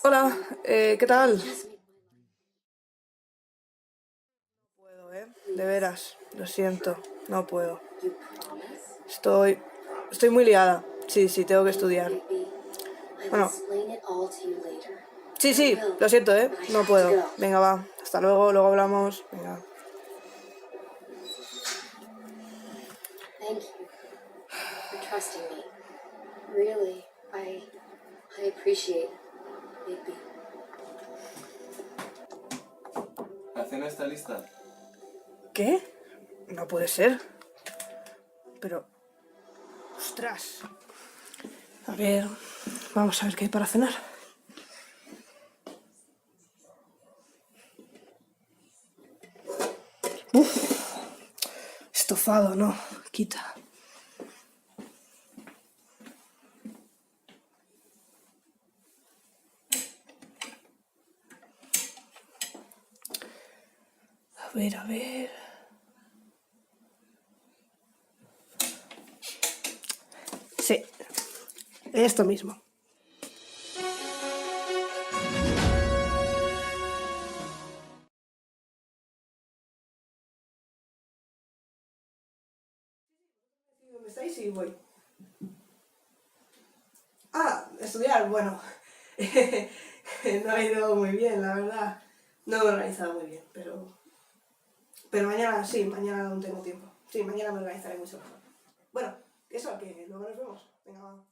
Hola, ¿qué tal? No puedo, de veras, lo siento, no puedo. Estoy muy liada. Sí, sí, tengo que estudiar. Bueno, sí, sí, lo siento, no puedo. Venga, va, hasta luego, luego hablamos. Venga. Thank you for trusting me. Really, I appreciate it, Bigby. ¿La cena está lista? ¿Qué? No puede ser. Pero... ¡Ostras! A ver, vamos a ver qué hay para cenar. Uf, estofado, no, quita. A ver, a ver... Sí, esto mismo. ¿Dónde estáis? Sí, voy. Ah, estudiar, bueno. No ha ido muy bien, la verdad. No me he organizado muy bien, pero mañana sí, mañana aún tengo tiempo. Sí, mañana me organizaré mucho mejor. Bueno, eso, que luego nos vemos. Venga, va.